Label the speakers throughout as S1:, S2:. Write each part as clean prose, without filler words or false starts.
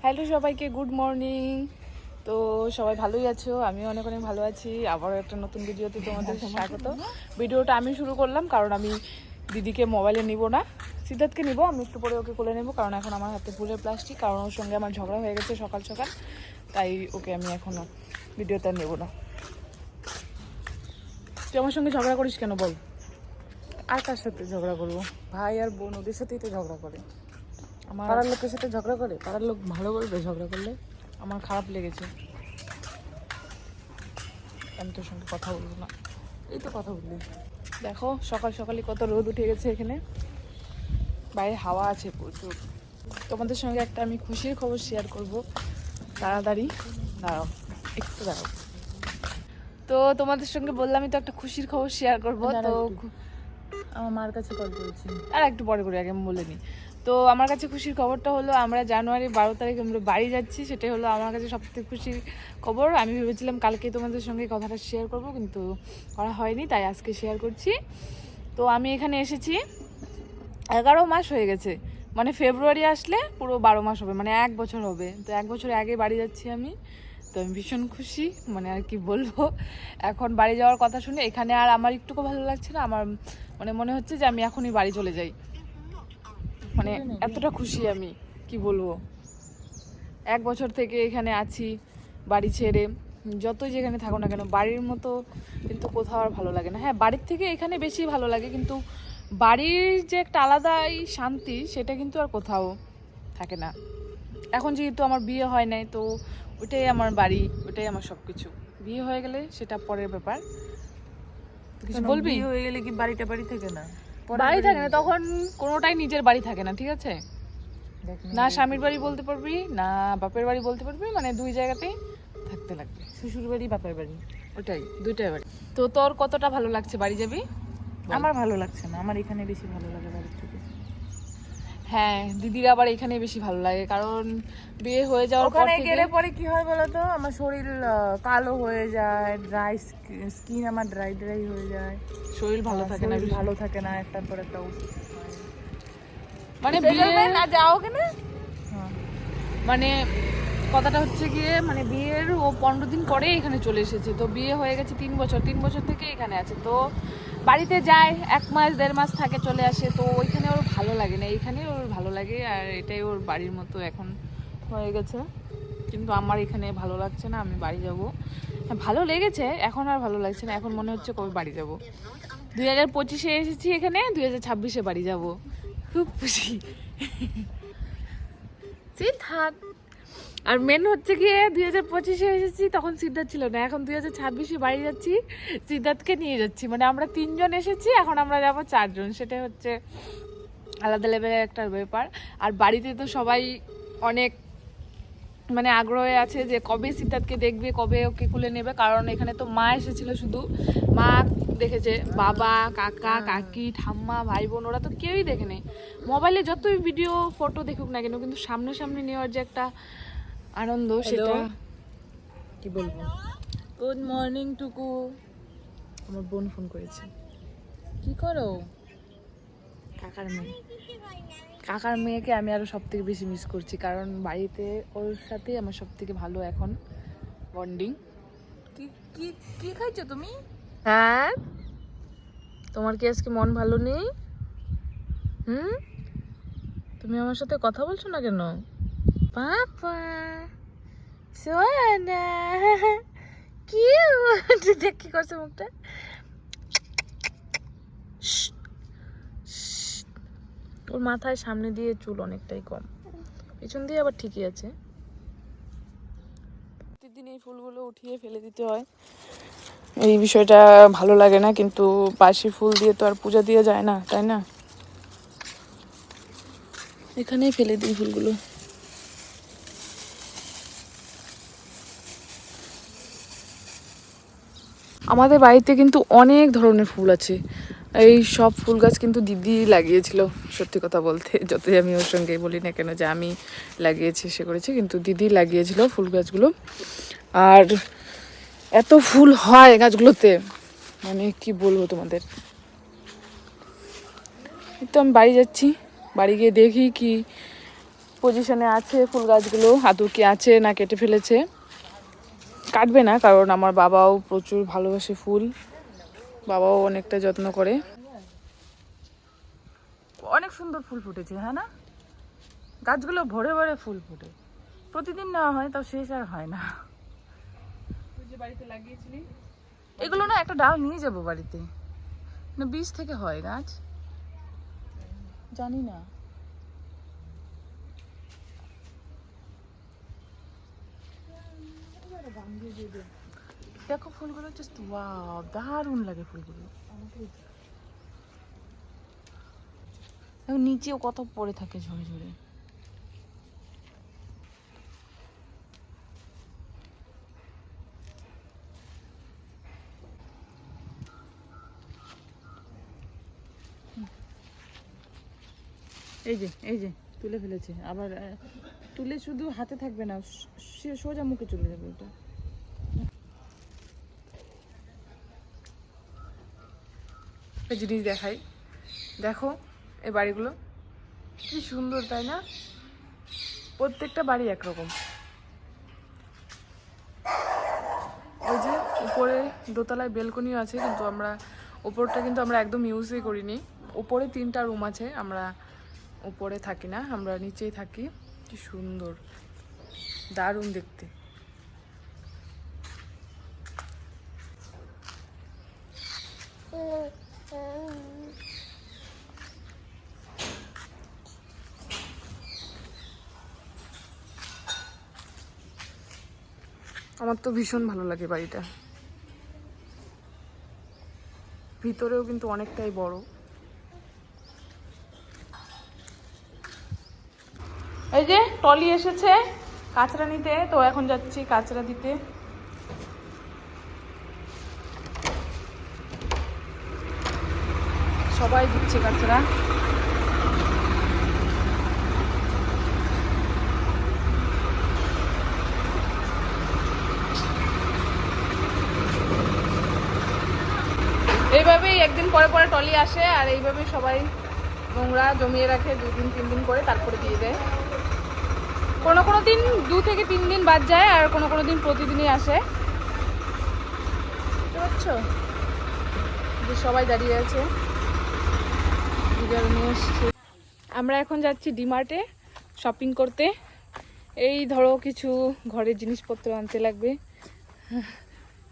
S1: Hello সবাইকে, good morning. তো সবাই ভালোই আছো, আমিও অনেক অনেক ভালো আছি। আবারও একটা নতুন ভিডিওতে তোমাদের স্বাগত। ভিডিওটা আমি শুরু করলাম কারণ আমি দিদিকে মোবাইলে নিব না, সিদ্ধার্থকে নিব। আমি একটু পরে ওকে কোলে নেবো কারণ এখন আমার হাতে ফুলের প্লাস্টিক, কারণ ওর সঙ্গে আমার ঝগড়া হয়ে গেছে সকাল সকাল, তাই ওকে আমি এখনও ভিডিওটা নেব না। তুই আমার সঙ্গে ঝগড়া করিস কেন বল?
S2: আর কার সাথে ঝগড়া করবো? ভাই আর বোন ওদের সাথেই তো ঝগড়া করে।
S1: আমার
S2: পাড়ার লোকের সাথে ঝগড়া করে? পাড়ার লোক ভালো বলবে ঝগড়া করলে?
S1: আমার খারাপ লেগেছে, আমি তোর সঙ্গে কথা বলবো না।
S2: এই তো কথা বললি।
S1: দেখো সকাল সকালই কত রোদ উঠে গেছে এখানে, বাইরে হাওয়া আছে প্রচুর। তোমাদের সঙ্গে একটা আমি খুশির খবর শেয়ার করব, তাড়াতাড়ি দাঁড়াও, একটু দাঁড়াও। তো তোমাদের সঙ্গে বললামই তো একটা খুশির খবর শেয়ার করব। তো
S2: আমার মার কাছে কল করেছি,
S1: আর একটু পরে করে, আগে আমি বলে নিই। তো আমার কাছে খুশির খবরটা হলো, আমরা জানুয়ারি 12 তারিখে আমরা বাড়ি যাচ্ছি। সেটাই হলো আমার কাছে সবথেকে খুশির খবর। আমি ভেবেছিলাম কালকে তোমাদের সঙ্গে কথাটা শেয়ার করব, কিন্তু করা হয়নি, তাই আজকে শেয়ার করছি। তো আমি এখানে এসেছি 11 মাস হয়ে গেছে, মানে ফেব্রুয়ারি আসলে পুরো 12 মাস হবে, মানে 1 বছর হবে। তো 1 বছর আগে বাড়ি যাচ্ছি আমি, তো আমি ভীষণ খুশি, মানে আর কি বলবো। এখন বাড়ি যাওয়ার কথা শুনে এখানে আর আমার একটুকু ভালো লাগছে না, আমার মানে মনে হচ্ছে যে আমি এখনই বাড়ি চলে যাই, মানে এতটা খুশি আমি, কি বলবো। 1 বছর থেকে এখানে আছি বাড়ি ছেড়ে, যতই যেখানে থাকো না কেন বাড়ির মতো কিন্তু কোথাও আর ভালো লাগে না। হ্যাঁ, বাড়ির থেকে এখানে বেশি ভালো লাগে, কিন্তু বাড়ির যে একটা আলাদাই শান্তি সেটা কিন্তু আর কোথাও থাকে না। এখন যেহেতু আমার বিয়ে হয় নাই, তো ওটাই আমার বাড়ি, ওটাই আমার সব কিছু। বিয়ে হয়ে গেলে সেটা পরের ব্যাপার। কিছু বলবি?
S2: বিয়ে হয়ে গেলে কি বাড়িটা বাড়ি থাকে না?
S1: বাড়ি থাকে না, তখন কোনোটাই নিজের বাড়ি থাকে না, ঠিক আছে? না স্বামীর বাড়ি বলতে পারবি, না বাপের বাড়ি বলতে পারবি, মানে দুই জায়গাতেই থাকতে লাগবে।
S2: শ্বশুর বাড়ি বাপের বাড়ি
S1: ওটাই, দুইটাই বাড়ি। তো তোর কতটা ভালো লাগছে বাড়ি যাবি?
S2: আমার ভালো লাগছে না, আমার এখানে বেশি ভালো লাগে বাড়ির থেকে।
S1: হ্যাঁ, দিদির আবার এখানে বেশি ভালো লাগে, কারণ বিয়ে হয়ে যাওয়ার পর
S2: ওখানে
S1: থেকে
S2: গেলে পরে কি হয় বলতো, আমার শরীর কালো হয়ে যায়, ড্রাই স্কিন, আমার ড্রাই ড্রাই হয়ে যায়,
S1: শরীর ভালো থাকে না,
S2: শরীর ভালো থাকে না, একটার পর একটা ওষুধ খাই।
S1: মানে বিয়ে
S2: না যাও কেন?
S1: মানে কথাটা হচ্ছে গিয়ে, মানে বিয়ের ও 15 দিন পরে এখানে চলে এসেছে। তো বিয়ে হয়ে গেছে 3 বছর, 3 বছর থেকে এখানে আছে। তো বাড়িতে যায় 1 মাস 1.5 মাস থাকে, চলে আসে। তো ওইখানে ওর ভালো লাগে না, এইখানে ওর ভালো লাগে, আর এটাই ওর বাড়ির মতো এখন হয়ে গেছে। কিন্তু আমার এখানে ভালো লাগছে না, আমি বাড়ি যাব। হ্যাঁ, ভালো লেগেছে, এখন আর ভালো লাগছে না, এখন মনে হচ্ছে কবে বাড়ি যাব। 2025-এ এসেছি এখানে, 2026-এ বাড়ি যাব। খুব খুশি। সিদ্ধার্থ, আর মেন হচ্ছে গিয়ে 2025-এ এসেছি, তখন সিদ্ধার্থ ছিল না। এখন 2026-এ বাড়ি যাচ্ছি, সিদ্ধার্থকে নিয়ে যাচ্ছি, মানে আমরা 3 জন এসেছি, এখন আমরা যাবো 4 জন। সেটা হচ্ছে আলাদা লেভেলের একটা ব্যাপার। আর বাড়িতে তো সবাই অনেক মানে আগ্রহে আছে যে কবে সিদ্ধার্থকে দেখবে, কবে ওকে কুলে নেবে, কারণ এখানে তো মা এসেছিল, শুধু মা দেখেছে, বাবা, কাকা, কাকি, ঠাম্মা, ভাই বোন ওরা তো কেউই দেখেনি। মোবাইলে যতই ভিডিও ফটো দেখুক না কেন, কিন্তু সামনাসামনি নেওয়ার যে একটা আনন্দ, সেটা
S2: কি বলবো।
S1: গুড মর্নিং টুকু, আমার বোন ফোন করেছে।
S2: কি করো?
S1: কাকার মেয়ে, কাকার মেয়েকে আমি আরো সব থেকে বেশি মিস করছি, কারণ বাড়িতে ওর সাথে আমার সব থেকে ভালো এখন বন্ডিং।
S2: কি কি কি খাইছো তুমি?
S1: হ্যাঁ, তোমার কি আজকে মন ভালো নেই? তুমি আমার সাথে কথা বলছো না কেন? পাপা সোনা, কিউট, দেখ কি করছে মুখটা। ওর মাথায় সামনে দিয়ে চুল অনেকটাই কম, পিছন দিয়ে আবার ঠিকই আছে। প্রতিদিন এই ফুলগুলো উঠিয়ে ফেলে দিতে হয়, এই বিষয়টা ভালো লাগে না, কিন্তু বাসি ফুল দিয়ে তো আর পূজা দিয়ে যায় না, তাই না? এখানেই ফেলে দিই ফুলগুলো। আমাদের বাড়িতে কিন্তু অনেক ধরনের ফুল আছে, এই সব ফুল গাছ কিন্তু দিদি লাগিয়েছিল। সত্যি কথা বলতে, যতই আমি ওর সঙ্গে বলি না কেন যে আমি লাগিয়েছি, সে করেছি, কিন্তু দিদি লাগিয়েছিল ফুল গাছগুলো। আর এত ফুল হয় গাছগুলোতে, মানে কি বলবো তোমাদের। তো আমি বাড়ি যাচ্ছি, বাড়ি গিয়ে দেখি কি পজিশনে আছে ফুল গাছগুলো, আদৌ কি আছে না কেটে ফেলেছে। কাটবে না, কারণ আমার বাবাও প্রচুর ভালোবাসে ফুল, বাবাও অনেকটা যত্ন করে। অনেক সুন্দর ফুল ফুটেছে, হ্যাঁ না? গাছগুলো ভরে ভরে ফুল ফুটে, প্রতিদিন নেওয়া হয়, তাও শেষ আর হয় না। যে বাড়িতে লাগিয়েছিলি এগুলো না, একটা ডাল নিয়ে যাবো বাড়িতে, না বীজ থেকে হয় গাছ, জানি না। দেখো ফুলগুলো জাস্ট ওয়াও, দারুণ লাগে ফুলগুলো। নিচেও কত পড়ে থাকে ঝরে ঝরে। এই যে তুলে ফেলেছে আবার, তুলে শুধু হাতে থাকবে না, সোজা মুখে চলে যাবে ওটা। একটা জিনিস দেখাই, দেখো এই বাড়িগুলো কি সুন্দর, তাই না? প্রত্যেকটা বাড়ি একরকম। ওই যে উপরে দোতলায় বেলকনিও আছে, কিন্তু আমরা উপরটা কিন্তু আমরা একদম ইউজই করিনি। উপরে 3টা রুম আছে, আমরা উপরে থাকি না, আমরা নিচেই থাকি। কি সুন্দর, দারুণ দেখতে। আমার তো ভীষণ ভালো লাগে বাড়িটা, ভিতরেও কিন্তু অনেকটাই বড়। এই যে টলি এসেছে কাঁচরা নিতে, তো এখন যাচ্ছি কাঁচরা দিতে। সবাই দিচ্ছে কাঁচরা। এইভাবেই একদিন পরে পরে টলি আসে, আর এইভাবেই সবাই নোংরা জমিয়ে রাখে 2 দিন 3 দিন করে, তারপরে দিয়ে দেয়। কোনো কোনো দিন 2 থেকে 3 দিন বাদ যায়, আর কোনো কোনো দিন প্রতিদিনই আসে। বুঝতে পারছো যে সবাই দাঁড়িয়ে আছে, নিয়ে এসছে। আমরা এখন যাচ্ছি ডিমার্টে শপিং করতে। এই ধরো কিছু ঘরের জিনিসপত্র আনতে লাগবে,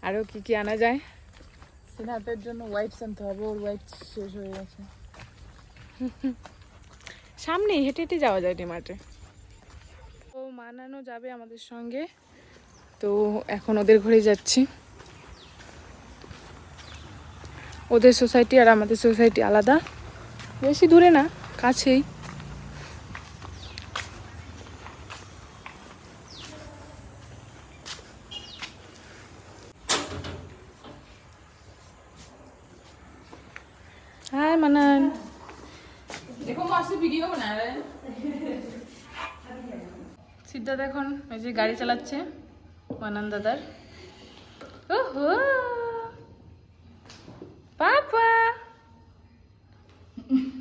S1: আরও কি কি আনা যায়। সিনহাতের জন্য ওয়াইপস আনতে হবে, ওর ওয়াইপস শেষ হয়ে গেছে। সামনেই হেঁটে হেঁটে যাওয়া যায় ডিমার্টে। তো মানানো যাবে আমাদের সঙ্গে, তো এখন ওদের ঘরে যাচ্ছি। ওদের সোসাইটি আর আমাদের সোসাইটি আলাদা, বেশি দূরে না, কাছেই। हाय मनन, देखो मासी वीडियो बना रहे हैं। সিদ্ধার্থ এখন এই যে গাড়ি চালাচ্ছে মানান দাদার। ওহো পাপা,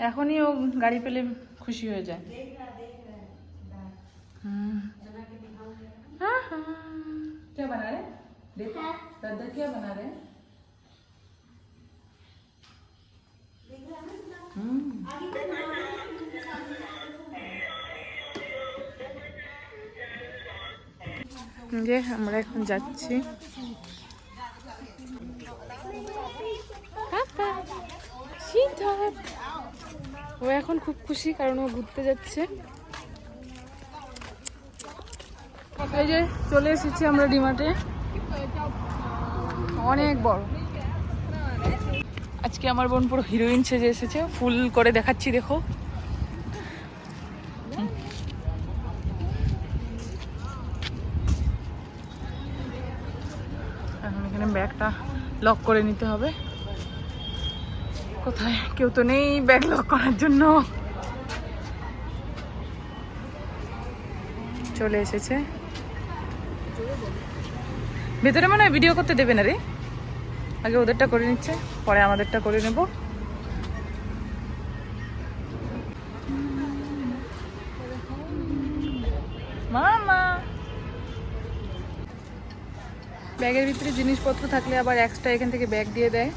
S1: এখনই ও গাড়ি পেলে খুশি হয়ে যায়। क्या बना रहे? देखो दादा क्या बना रहे? যে আমরা এখন যাচ্ছি। ও এখন খুব খুশি, কারণ ও ঘুরতে যাচ্ছে। এই যে চলে এসেছি আমরা ডিমার্টে, অনেক বড়। আজকে আমার বোন পুরো হিরোইন সেজে এসেছে, ফুল করে দেখাচ্ছি দেখো। এখন এখানে ব্যাগটা লক করে নিতে হবে। কোথায় কেউ তো নেই ব্যাগ লক করার জন্য। চলে এসেছে ভেতরে, মনে হয় ভিডিও করতে দেবে না রে, আগে ওদেরটা করে নিচ্ছে, পরে আমাদেরটা করে নেব। ব্যাগের ভিতরে জিনিসপত্র থাকলে আবার এক্সট্রা এখান থেকে ব্যাগ দিয়ে দেয়।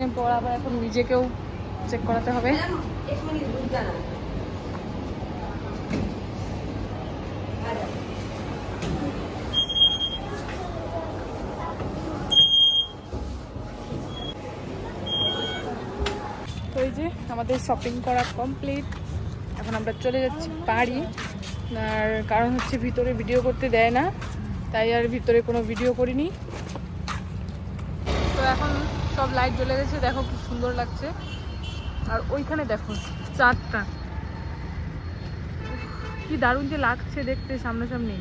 S1: এরপর আবার এখন নিজেকেও চেক করাতে হবে। তো এই যে আমাদের শপিং করা কমপ্লিট, এখন আমরা চলে যাচ্ছি বাড়ি। আর কারণ হচ্ছে ভিতরে ভিডিও করতে দেয় না, তাই আর ভিতরে কোনো ভিডিও করিনি। তো এখন সব লাইট জ্বলে গেছে, দেখো খুব সুন্দর লাগছে। আর ওইখানে দেখো চাঁদটা কি দারুণ যে লাগছে দেখতে সামনাসামনি,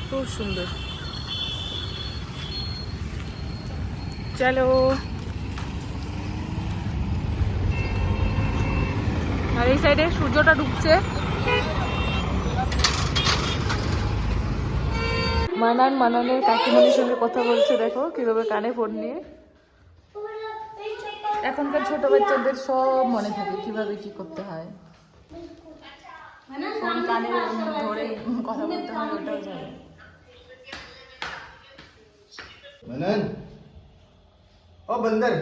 S1: খুব সুন্দর। চলো, আর এই সাইডে সূর্যটা ডুবছে। মানানের কাকিমণির সঙ্গে কথা বলছে, দেখো কিভাবে কানে ফোন নিয়ে। এখনকার ছোট বাচ্চাদের সব মনে থাকে কিভাবে কি করতে হয়, ফোন কানে ধরে কথা বলতে হয়, ওটাও জানে।
S3: मनन ओ बंदर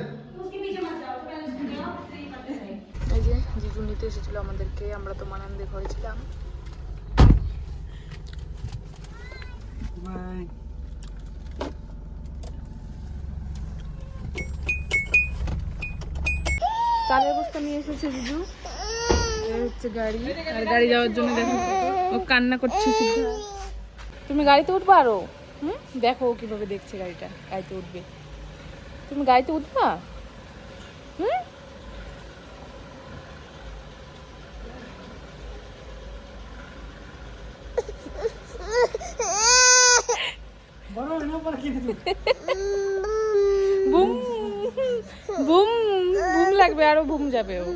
S1: এই যে জিজু নিতে এসেছিল আমাদেরকে, আমরা তো মানানদের ঘরে ছিলাম। চালের বস্তা নিয়ে এসেছে জিজু, এই হচ্ছে গাড়ি। আর গাড়ি যাওয়ার জন্য দেখো ও কান্না করছে শুধু। তুমি গাড়িতে উঠবা আরো? দেখো ও কিভাবে দেখছে গাড়িটা, গাড়িতে উঠবে। তুমি গাড়িতে উঠবা? বুম বুম বুম লাগবে, আরো বুম যাবে ও।